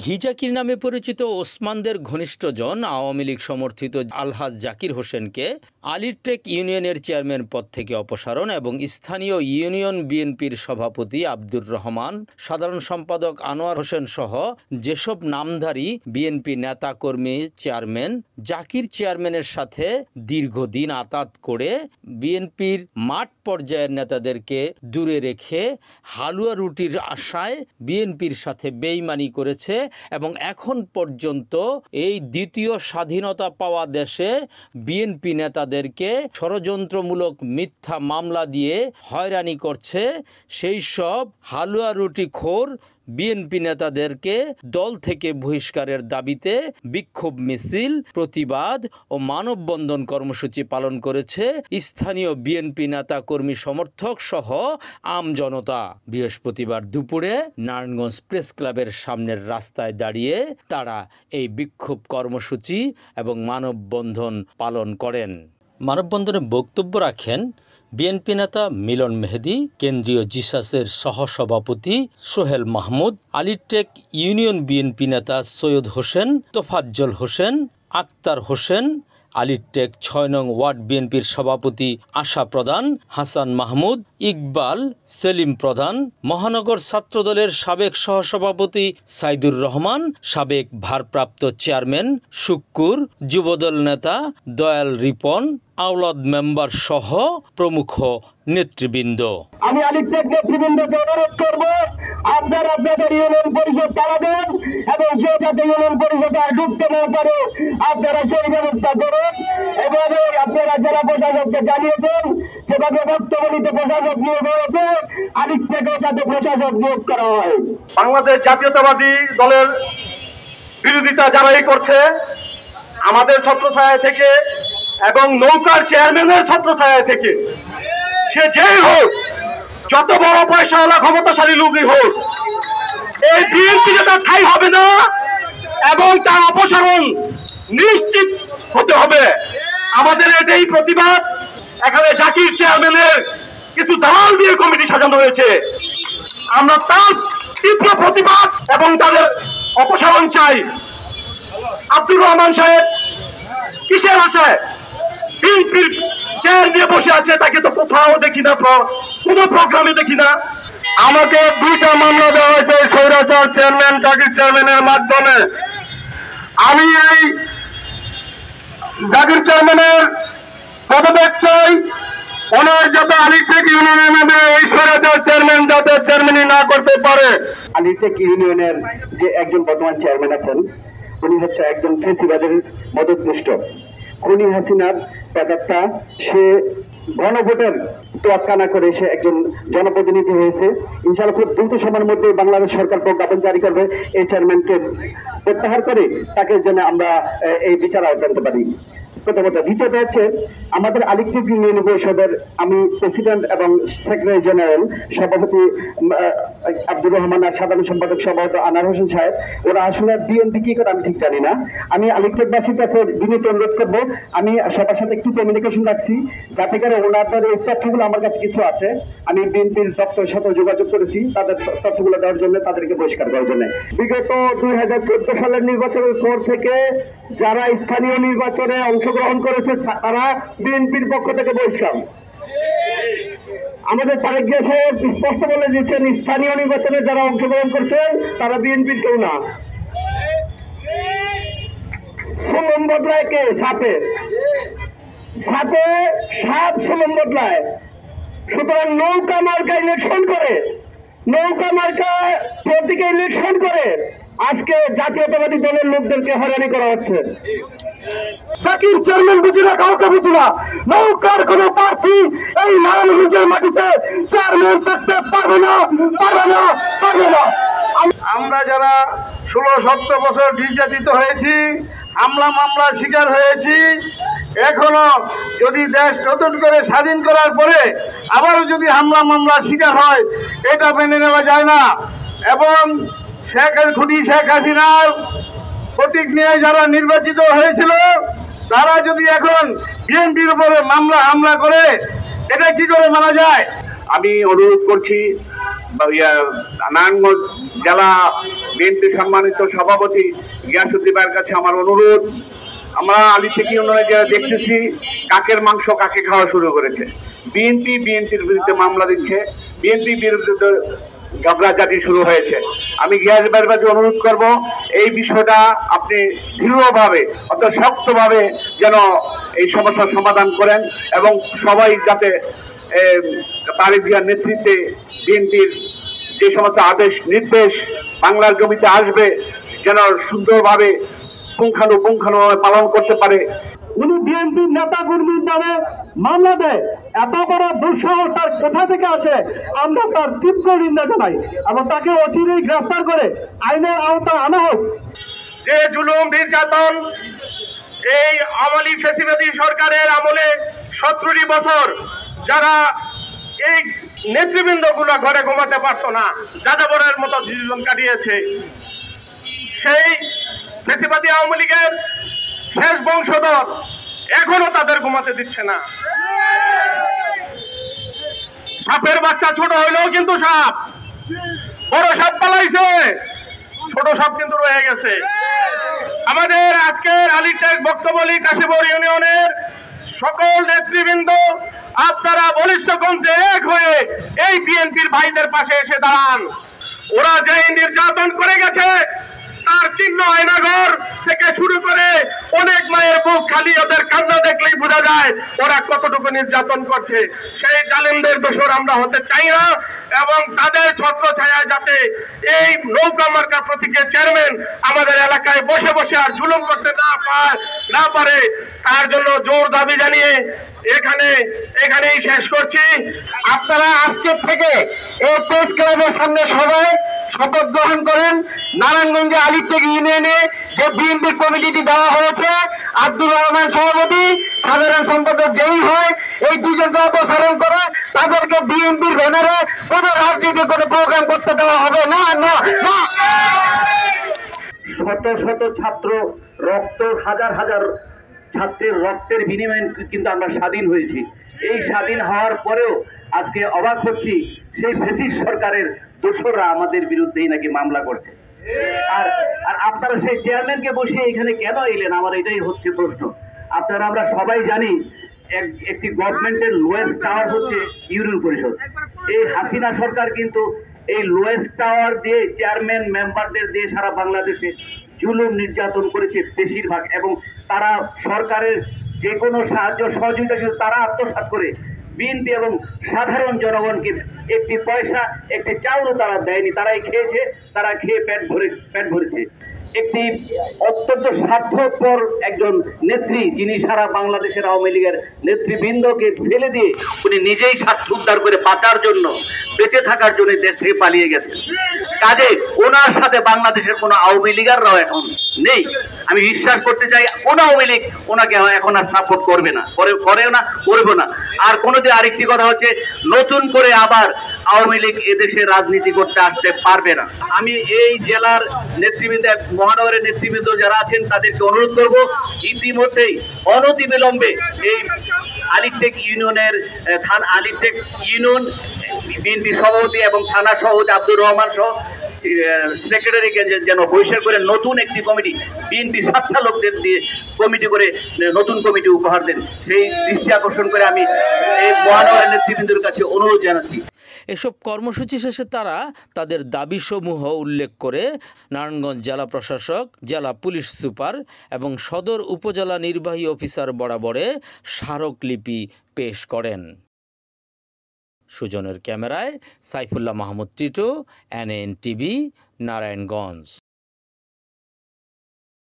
ঘিজাকির নামে পরিচিত ওসমানদের ঘনিষ্ঠজন আওয়ামী লীগ সমর্থিত আলহাজ জাকির হোসেনকে আলীরটেক ইউনিয়নের চেয়ারম্যান পদ থেকে অপসারণ এবং স্থানীয় ইউনিয়ন বিএনপির সভাপতি আব্দুর রহমান, সাধারণ সম্পাদক আনোয়ার হোসেন সহ যেসব নামধারী বিএনপি নেতাকর্মী চেয়ারম্যান জাকির চেয়ারম্যানের সাথে দীর্ঘদিন আঁতাত করে বিএনপির মাঠ পর্যায়ের নেতাদেরকে দূরে রেখে হালুয়া রুটির আশায় বিএনপির সাথে বেইমানি করেছে এবং এখন পর্যন্ত এই দ্বিতীয় স্বাধীনতা পাওয়া দেশে বিএনপি নেতাদেরকে ষড়যন্ত্রমূলক মিথ্যা মামলা দিয়ে হয়রানি করছে, সেই সব হালুয়া রুটি খোর বিএনপি নেতাদেরকে দল থেকে বহিষ্কারের দাবিতে বিক্ষোভ মিছিল, প্রতিবাদ ও মানববন্ধন কর্মসূচি পালন করেছে স্থানীয় বিএনপি নেতা কর্মী সমর্থক সহ আমজনতা। বৃহস্পতিবার দুপুরে নারায়ণগঞ্জ প্রেস ক্লাবের সামনের রাস্তায় দাঁড়িয়ে তারা এই বিক্ষোভ কর্মসূচি এবং মানববন্ধন পালন করেন। মানববন্ধনে বক্তব্য রাখেন বিএনপি নেতা মিলন মেহেদী, কেন্দ্রীয় জিসাসের সহসভাপতি সোহেল মাহমুদ, আলীরটেক ইউনিয়ন বিএনপি নেতা সৈয়দ হোসেন, তোফাজ্জল হোসেন, আক্তার হোসেন, আলীরটেক ৬ নং ওয়ার্ড বিএনপির সভাপতি আশা প্রধান, হাসান মাহমুদ, ইকবাল, সেলিম প্রধান, মহানগর ছাত্রদলের সাবেক সহসভাপতি সাইদুর রহমান, সাবেক ভারপ্রাপ্ত চেয়ারম্যান শুক্কুর, যুবদল নেতা দয়াল রিপন, আওলাদ মেম্বার সহ প্রমুখ নেতৃবৃন্দ। আমি আলীরটেক নেতৃবৃন্দকে অনুরোধ করব, আপনারা আপনাদের ইউনিয়ন পরিষদ তারা দেন এবং সে যাতে ইউনিয়ন পরিষদে আর ঢুকতে না পারে আপনারা সেই ব্যবস্থা করুন। এভাবে আপনারা জেলা প্রশাসককে জানিয়ে দেন, যেভাবে বক্তব্যলিতে প্রশাসক নিয়োগ হয়েছে আলীরটেকেও যাতে প্রশাসক নিয়োগ করা হয়। বাংলাদেশ জাতীয়তাবাদী দলের বিরোধিতা যারাই করছে, আমাদের ছত্রছায়া থেকে এবং নৌকার চেয়ারম্যানের ছত্রছায়া থেকে, সে যেই হোক, যত বড় পয়সাওয়ালা ক্ষমতাশালী লোকই হোক, এই বিএনপি তার ঠাঁই হবে না এবং তার অপসারণ নিশ্চিত হতে হবে। আমাদের এটাই প্রতিবাদ। এখানে জাকির চেয়ারম্যানের কিছু দালাল দিয়ে কমিটি সাজানো হয়েছে, আমরা তার তীব্র প্রতিবাদ এবং তাদের অপসারণ চাই। আব্দুর রহমান সাহেব কিসের আশায় বিএনপির চেয়ার নিয়ে বসে আছে? তাকে তো কোথাও দেখি না, কোনো প্রোগ্রামে দেখি না। আমাকে 2টা মামলা দেওয়া হয়েছে স্বৈরাচার চেয়ারম্যান জাকির চেয়ারম্যানের মাধ্যমে। আমি এই জাকির চেয়ারম্যানের পদত্যাগ চাই। ওনার যাতে আলীরটেক ইউনিয়নের মধ্যে এই স্বৈরাচার চেয়ারম্যান যাতে চেয়ারম্যানি না করতে পারে। আলীরটেক ইউনিয়নের যে একজন বর্তমান চেয়ারম্যান আছেন, উনি হচ্ছে একজন ফেসিবাদের মদতপুষ্ট। খুনি হাসিনার প্রেতাত্মা, সে গণভোটের তোয়াক্কা না করে সে একজন জনপ্রতিনিধি হয়েছে। ইনশাআল্লাহ খুব দ্রুত সময়ের মধ্যে বাংলাদেশ সরকার প্রজ্ঞাপন জারি করবে এই চেয়ারম্যানকে প্রত্যাহার করে তাকে যেন আমরা এই বিচার আওতায় আনতে পারি। প্রথমত। দ্বিতীয়ত হচ্ছে আমাদের আলীরটেক ইউনিয়ন পরিষদের আমি প্রেসিডেন্ট এবং সেক্রেটারি জেনারেল সভাপতি আব্দুর রহমান আর সাধারণ সম্পাদক সভাপতি আনোয়ার হোসেন সাহেব, ওরা আসলে বিএনপি কি করে আমি ঠিক জানি না। আমি আলীরটেকবাসীর কাছে বিনীত অনুরোধ করবো, আমি সবার সাথে একটু কমিউনিকেশন রাখছি যাতে করে ওনাদের এই তথ্যগুলো আমার কাছে কিছু আছে। আমি বিএনপির দপ্তরের সাথে যোগাযোগ করেছি তাদের তথ্যগুলো দেওয়ার জন্য, তাদেরকে বহিষ্কার করার জন্য। বিগত 2014 সালের নির্বাচনের পর থেকে যারা স্থানীয় নির্বাচনে অংশগ্রহণ করেছে তারা বিএনপির পক্ষ থেকে বহিষ্কার। আমাদের তারেক জিয়া সাহেব স্পষ্ট বলে দিচ্ছেন, স্থানীয় নির্বাচনে যারা অংশগ্রহণ করছেন তারা বিএনপির কেউ না। সুমন বদলায় কে? সাথে সাপ সুমন বদলায়। সুতরাং নৌকা মার্কা ইলেকশন করে, নৌকা মার্কা প্রতীকে ইলেকশন করে আজকে জাতীয়তাবাদী দলের লোকদেরকে হয়রানি করা হচ্ছে। জাকির চেয়ারম্যান বুঝি না, কাউকে বুঝি না, নৌকার কোন প্রার্থী এই নারায়ণগঞ্জের মাটিতে চেয়ারম্যান থাকতে পারবে না, পারবে না, পারবে না। আমরা যারা 16-17 বছর নির্যাতিত হয়েছি, হামলা মামলার শিকার হয়েছি, এখনো যদি দেশ নতুন করে স্বাধীন করার পরে আবারও যদি হামলা মামলার শিকার হয়, এটা মেনে নেওয়া যায় না। এবং খুনি শেখ হাসিনার প্রতীক নিয়ে যারা নির্বাচিত হয়েছিল তারা যদি এখন বিএনপির উপরে হামলা করে, এটা কি করে মানা যায়? আমি অনুরোধ করছি নারায়ণগঞ্জ জেলা বিএনপি সম্মানিত সভাপতি গিয়াসউদ্দিন ভাইয়ের কাছে আমার অনুরোধ, আমরা আলিটেক ইউনিয়নে যারা দেখতেছি কাকের মাংস কাকে খাওয়া শুরু করেছে। বিএনপির বিরুদ্ধে মামলা দিচ্ছে, বিএনপির বিরুদ্ধে ঝগড়াঝাটি শুরু হয়েছে। আমি গিয়াস ভাইয়ের কাছে অনুরোধ করব, এই বিষয়টা আপনি দৃঢ়ভাবে অত শক্তভাবে যেন এই সমস্যার সমাধান করেন এবং সবাই যাতে তারেক জিয়ার নেতৃত্বে বিএনপির যে সমস্ত আদেশ নির্দেশ বাংলার জমিতে আসবে যেন সুন্দরভাবে পুঙ্খানুপুঙ্খানুভাবে পালন করতে পারে। উনি বিএনপির নেতা কর্মীর নামে মামলা দেয়, এত বড় দুঃসাহস তার কোথা থেকে আসে? আমরা তার তীব্র নিন্দা জানাই এবং তাকে অচিরেই গ্রেফতার করে আইনের আওতায় আনা হোক। যে জুলুম নির্যাতন এই আমলি ফ্যাসিবাদী সরকারের আমলে 17টি বছর যারা এই নেতৃবৃন্দ গুলা ঘরে ঘুমাতে পারতো না, যাযাবরের মতো জীবন কাটিয়েছে, সেই ফ্যাসিবাদী আওয়ামী লীগের শেষ বংশধর এখনো তাদের ঘুমাতে দিচ্ছে না। সাপের বাচ্চা ছোট হইলেও কিন্তু সাপ, বড় সাপ পালাইছে, ছোট সাপ কিন্তু রয়ে গেছে। আমাদের আজকের আলিটেক বক্তব্যলী কাশীপুর ইউনিয়নের সকল নেতৃবৃন্দ, আপনারা বলিষ্ঠ কণ্ঠে এক হয়ে এই বিএনপির ভাইদের পাশে এসে দাঁড়ান। ওরা যে নির্যাতন করে গেছে তার চিহ্ন আয়নাঘর থেকে শুরু করে অনেক মায়ের বুক খালি, ওদের কান্না দেখলেই বোঝা যায় ওরা কতটুকু নির্যাতন করছে। সেই জালিমদের দোষর আমরা হতে চাই না এবং তাদের ছত্র ছায়ায় যাতে এই নৌকা মার্কা প্রতীকের চেয়ারম্যান আমাদের এলাকায় বসে বসে আর জুলুম করতে না পারে, তার জন্য জোর দাবি জানিয়ে এখানেই শেষ করছি। আপনারা আজকের থেকে এই প্রেস ক্লাবের সামনে সবাই শপথ গ্রহণ করেন। নারায়ণগঞ্জে আলিটেক ইউনিয়নে যে বিএনপি কমিটিটি দেওয়া হয়েছে, আব্দুর রহমান সভাপতি, সাধারণ সম্পাদক যেই হয়, এই দুজনকে অপসারণ করে তাদেরকে বিএনপির ব্যানারে কোনো রাজনৈতিক কোনো প্রোগ্রাম করতে দেওয়া হবে না। শত শত ছাত্র রক্ত, হাজার হাজার ছাত্রের রক্তের বিনিময়ে কিন্তু আমরা স্বাধীন হয়েছি। এই স্বাধীন হওয়ার পরেও আজকে অবাক হচ্ছি সেই ফ্যাসিস্ট সরকারের দোসররা আমাদের বিরুদ্ধেই নাকি মামলা করছে। আর আপনারা সেই চেয়ারম্যানকে বসিয়ে এখানে কেন এলেন, আমার এটাই হচ্ছে প্রশ্ন। আমরা সবাই জানি একটি গভর্নমেন্টের লোয়েস্ট টাওয়ার হচ্ছে ইউনিয়ন পরিষদ। এই হাসিনা সরকার কিন্তু এই লোয়েস্ট টাওয়ার দিয়ে চেয়ারম্যান মেম্বারদের দিয়ে সারা বাংলাদেশে জুলুম নির্যাতন করেছে বেশিরভাগ, এবং তারা সরকারের যে কোনো সাহায্য সহযোগিতা কিন্তু তারা আত্মসাৎ করে বিএনপি এবং সাধারণ জনগণকে একটি পয়সা, একটি চাউলও তারা দেয়নি। তারাই খেয়েছে, তারা খেয়ে পেট ভরেছে। একটি অত্যন্ত স্বার্থপর একজন নেত্রী, যিনি সারা বাংলাদেশের আওয়ামী লীগের নেতৃবৃন্দকে ফেলে দিয়ে উনি নিজেই স্বার্থ উদ্ধার করে বাঁচার জন্য, বেঁচে থাকার জন্য দেশ থেকে পালিয়ে গেছেন। কাজে ওনার সাথে বাংলাদেশের কোনো আওয়ামী লীগাররাও এখন নেই। আমি বিশ্বাস করতে চাই কোন আওয়ামী লীগ ওনাকে এখন আর সাপোর্ট করবে না, করেও না, করবে না। আর কোনোদিন আরেকটি কথা হচ্ছে, নতুন করে আবার আওয়ামী লীগ এদেশে রাজনীতি করতে আসতে পারবে না। আমি এই জেলার নেতৃবৃন্দ, মহানগরের নেতৃবৃন্দ যারা আছেন তাদেরকে অনুরোধ করব, ইতিমধ্যেই অনতিবিলম্বে এই আলিটেক ইউনিয়নের আলিটেক ইউনিয়ন বিএনপি সভাপতি এবং থানা সভাপতি আব্দুর রহমান সহ সেক্রেটারিকে যেন বহিষ্কার করে নতুন একটি কমিটি, বিএনপি স্বেচ্ছা লোকদের দিয়ে কমিটি করে নতুন কমিটি উপহার দেন, সেই দৃষ্টি আকর্ষণ করে আমি এই মহানগরের নেতৃবৃন্দের কাছে অনুরোধ জানাচ্ছি। এসব কর্মসূচি শেষে তারা তাদের দাবিসমূহ উল্লেখ করে নারায়ণগঞ্জ জেলা প্রশাসক, জেলা পুলিশ সুপার এবং সদর উপজেলা নির্বাহী অফিসার বরাবরে স্মারকলিপি পেশ করেন। সুজনের ক্যামেরায় Saifullah Mahmud Tito, NN TV, Narayanganj.